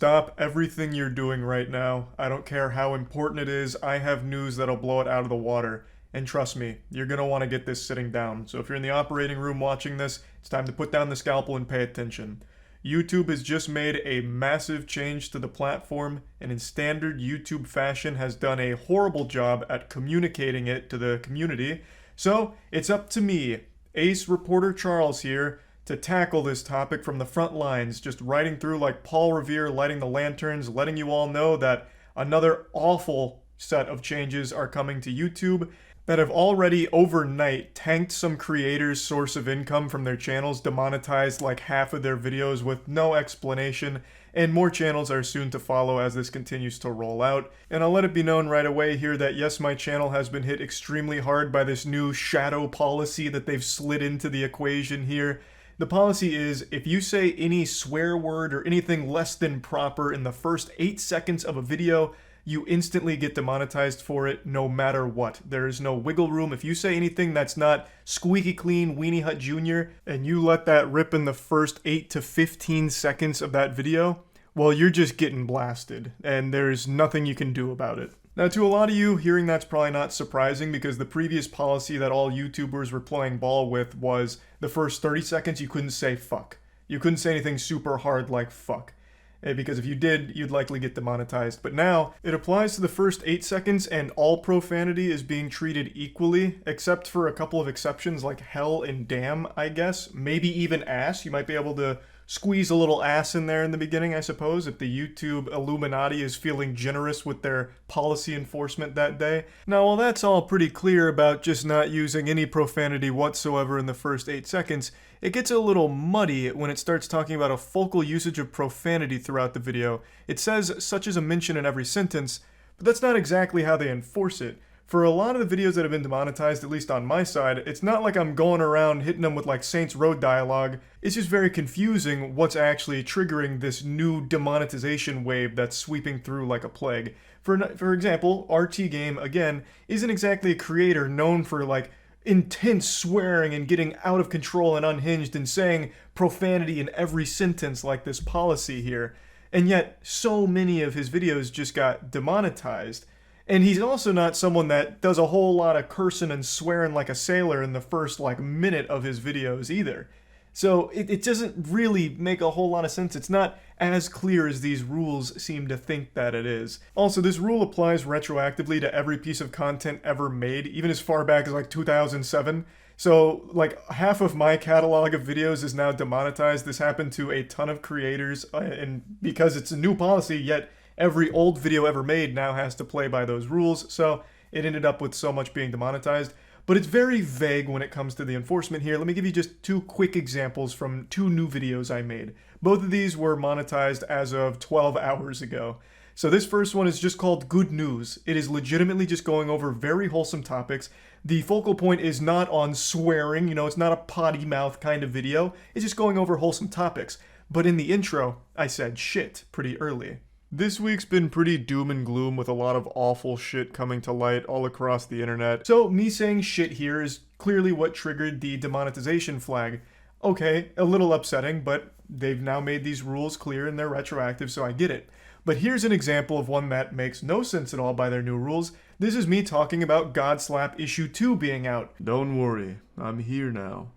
stop everything you're doing right now. I don't care how important it is. I have news that'll blow it out of the water. And trust me, you're going to want to get this sitting down. So if you're in the operating room watching this, it's time to put down the scalpel and pay attention. YouTube has just made a massive change to the platform, and in standard YouTube fashion has done a horrible job at communicating it to the community. So it's up to me, Ace Reporter Charles here, to tackle this topic from the front lines, just riding through like Paul Revere, lighting the lanterns, letting you all know that another awful set of changes are coming to YouTube that have already overnight tanked some creators' source of income from their channels, demonetized like half of their videos with no explanation, and more channels are soon to follow as this continues to roll out. And I'll let it be known right away here that yes, my channel has been hit extremely hard by this new shadow policy that they've slid into the equation here. The policy is, if you say any swear word or anything less than proper in the first 8 seconds of a video, you instantly get demonetized for it no matter what. There is no wiggle room. If you say anything that's not squeaky clean Weenie Hut Jr. and you let that rip in the first 8 to 15 seconds of that video, well, you're just getting blasted, and there's nothing you can do about it. Now, to a lot of you, hearing that's probably not surprising because the previous policy that all YouTubers were playing ball with was the first 30 seconds you couldn't say fuck. You couldn't say anything super hard like fuck. Because if you did, you'd likely get demonetized. But now, it applies to the first 8 seconds and all profanity is being treated equally, except for a couple of exceptions like hell and damn, I guess. Maybe even ass. You might be able to squeeze a little ass in there in the beginning, I suppose, if the YouTube Illuminati is feeling generous with their policy enforcement that day. Now, while that's all pretty clear about just not using any profanity whatsoever in the first 8 seconds, it gets a little muddy when it starts talking about a focal usage of profanity throughout the video. It says such as a mention in every sentence, but that's not exactly how they enforce it. For a lot of the videos that have been demonetized, at least on my side, it's not like I'm going around hitting them with like Saints Row dialogue. It's just very confusing what's actually triggering this new demonetization wave that's sweeping through like a plague. For example, RT Game, again, isn't exactly a creator known for like intense swearing and getting out of control and unhinged and saying profanity in every sentence like this policy here. And yet, so many of his videos just got demonetized. And he's also not someone that does a whole lot of cursing and swearing like a sailor in the first like minute of his videos either. So it doesn't really make a whole lot of sense. It's not as clear as these rules seem to think that it is. Also, this rule applies retroactively to every piece of content ever made, even as far back as like 2007. So like half of my catalog of videos is now demonetized. This happened to a ton of creators, and because it's a new policy, yet every old video ever made now has to play by those rules, so it ended up with so much being demonetized. But it's very vague when it comes to the enforcement here. Let me give you just 2 quick examples from 2 new videos I made. Both of these were monetized as of 12 hours ago. So this first one is just called Good News. It is legitimately just going over very wholesome topics. The focal point is not on swearing, it's not a potty mouth kind of video. It's just going over wholesome topics. But in the intro, I said shit pretty early. This week's been pretty doom and gloom with a lot of awful shit coming to light all across the internet. So me saying shit here is clearly what triggered the demonetization flag. Okay, a little upsetting, but they've now made these rules clear and they're retroactive, so I get it. But here's an example of one that makes no sense at all by their new rules. This is me talking about Godslap Issue 2 being out. Don't worry, I'm here now.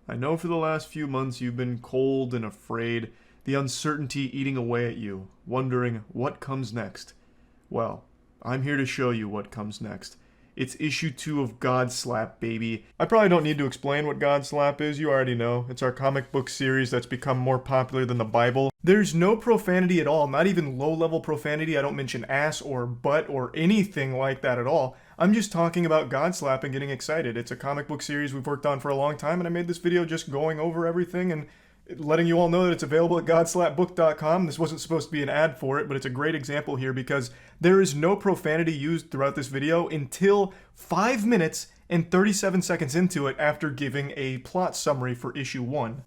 I know for the last few months you've been cold and afraid, the uncertainty eating away at you, wondering what comes next. Well, I'm here to show you what comes next. It's issue 2 of Godslap, baby. I probably don't need to explain what Godslap is, you already know. It's our comic book series that's become more popular than the Bible. There's no profanity at all, not even low-level profanity. I don't mention ass or butt or anything like that at all. I'm just talking about Godslap and getting excited. It's a comic book series we've worked on for a long time, and I made this video just going over everything and letting you all know that it's available at godslapbook.com. This wasn't supposed to be an ad for it, but it's a great example here because there is no profanity used throughout this video until 5 minutes and 37 seconds into it after giving a plot summary for issue 1.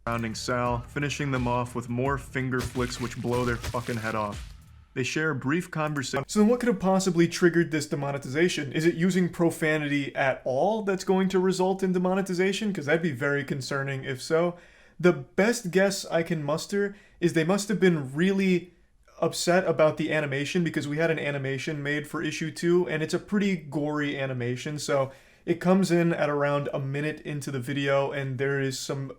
Surrounding Sal, finishing them off with more finger flicks which blow their fucking head off. They share a brief conversation. So then what could have possibly triggered this demonetization? Is it using profanity at all that's going to result in demonetization? Because that'd be very concerning if so. The best guess I can muster is they must have been really upset about the animation because we had an animation made for issue 2 and it's a pretty gory animation. So it comes in at around a minute into the video and there is some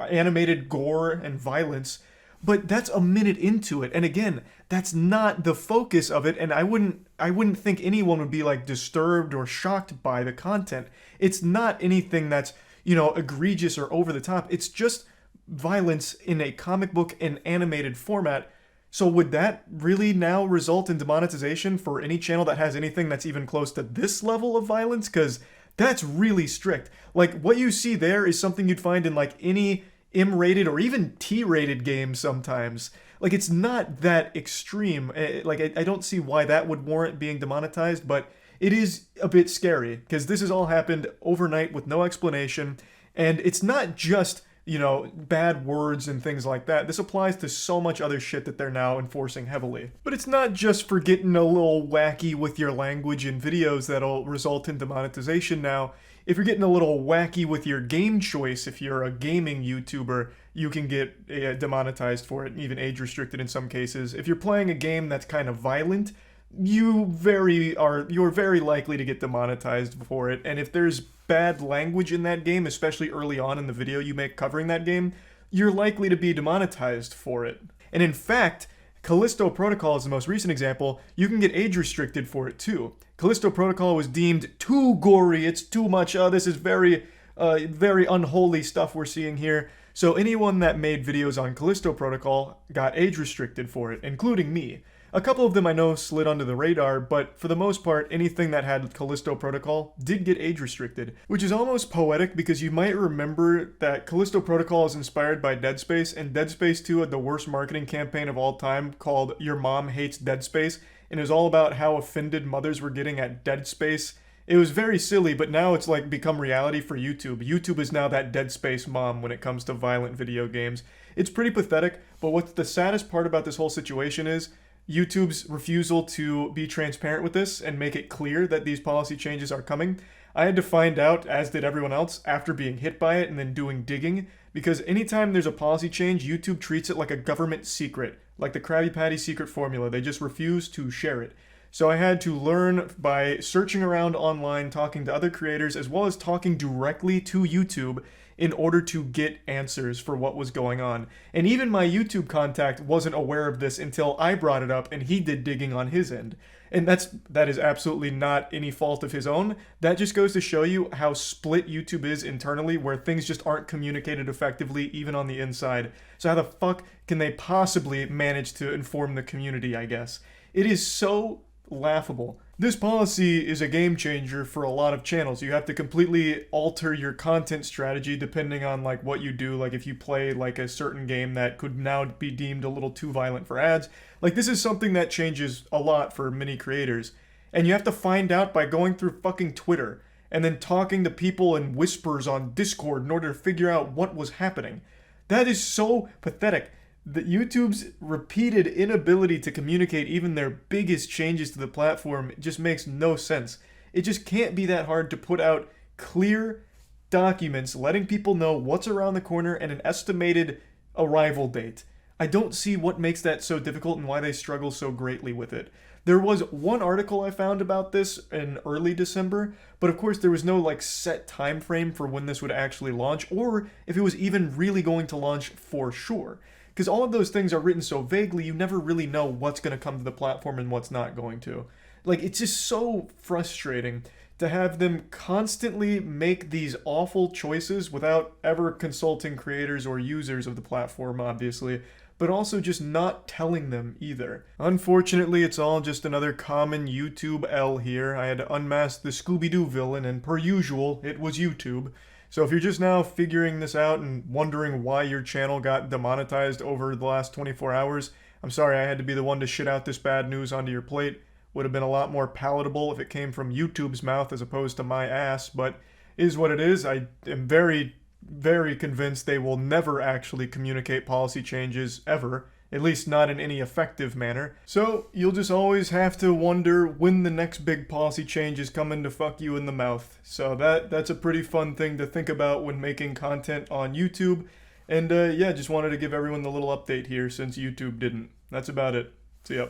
animated gore and violence, but that's a minute into it. And again, that's not the focus of it, and I wouldn't think anyone would be like disturbed or shocked by the content. It's not anything that's, egregious or over the top. It's just violence in a comic book and animated format. So would that really now result in demonetization for any channel that has anything that's even close to this level of violence? Because that's really strict. Like, what you see there is something you'd find in like any M-rated or even T-rated game sometimes. Like, it's not that extreme. Like, I don't see why that would warrant being demonetized, but it is a bit scary because this has all happened overnight with no explanation. And it's not just, bad words and things like that. This applies to so much other shit that they're now enforcing heavily. But it's not just for getting a little wacky with your language in videos that'll result in demonetization now. If you're getting a little wacky with your game choice, if you're a gaming YouTuber, you can get demonetized for it, even age restricted in some cases. If you're playing a game that's kind of violent, you're very likely to get demonetized for it. And if there's bad language in that game, especially early on in the video you make covering that game, you're likely to be demonetized for it. And in fact, Callisto Protocol is the most recent example. You can get age restricted for it too. Callisto Protocol was deemed too gory, it's too much, this is very unholy stuff we're seeing here. So anyone that made videos on Callisto Protocol got age restricted for it, including me. A couple of them I know slid under the radar, but for the most part, anything that had Callisto Protocol did get age restricted, which is almost poetic because you might remember that Callisto Protocol is inspired by Dead Space, and Dead Space 2 had the worst marketing campaign of all time called Your Mom Hates Dead Space, and it was all about how offended mothers were getting at Dead Space. It was very silly, but now it's like become reality for YouTube. YouTube is now that Dead Space mom when it comes to violent video games. It's pretty pathetic, but what's the saddest part about this whole situation is YouTube's refusal to be transparent with this and make it clear that these policy changes are coming. I had to find out, as did everyone else, after being hit by it and then doing digging, because anytime there's a policy change, YouTube treats it like a government secret, like the Krabby Patty secret formula. They just refuse to share it. So I had to learn by searching around online, talking to other creators, as well as talking directly to YouTube in order to get answers for what was going on. And even my YouTube contact wasn't aware of this until I brought it up and he did digging on his end. And that is absolutely not any fault of his own. That just goes to show you how split YouTube is internally, where things just aren't communicated effectively even on the inside. So how the fuck can they possibly manage to inform the community, I guess? It is so laughable. This policy is a game changer for a lot of channels. You have to completely alter your content strategy depending on like what you do. Like if you play like a certain game that could now be deemed a little too violent for ads. Like this is something that changes a lot for many creators. And you have to find out by going through fucking Twitter and then talking to people in whispers on Discord in order to figure out what was happening. That is so pathetic. That YouTube's repeated inability to communicate even their biggest changes to the platform just makes no sense. It just can't be that hard to put out clear documents letting people know what's around the corner and an estimated arrival date. I don't see what makes that so difficult and why they struggle so greatly with it. There was one article I found about this in early December, but of course there was no like set time frame for when this would actually launch or if it was even really going to launch for sure. Because all of those things are written so vaguely, you never really know what's going to come to the platform and what's not going to. Like, it's just so frustrating to have them constantly make these awful choices without ever consulting creators or users of the platform, obviously, but also just not telling them either. Unfortunately, it's all just another common YouTube L here. I had to unmask the Scooby-Doo villain, and per usual, it was YouTube. So if you're just now figuring this out and wondering why your channel got demonetized over the last 24 hours, I'm sorry I had to be the one to shit out this bad news onto your plate. Would have been a lot more palatable if it came from YouTube's mouth as opposed to my ass, but is what it is. I am very, very convinced they will never actually communicate policy changes ever. At least not in any effective manner. So you'll just always have to wonder when the next big policy change is coming to fuck you in the mouth. So that's a pretty fun thing to think about when making content on YouTube. And yeah, just wanted to give everyone the little update here since YouTube didn't. That's about it. See ya.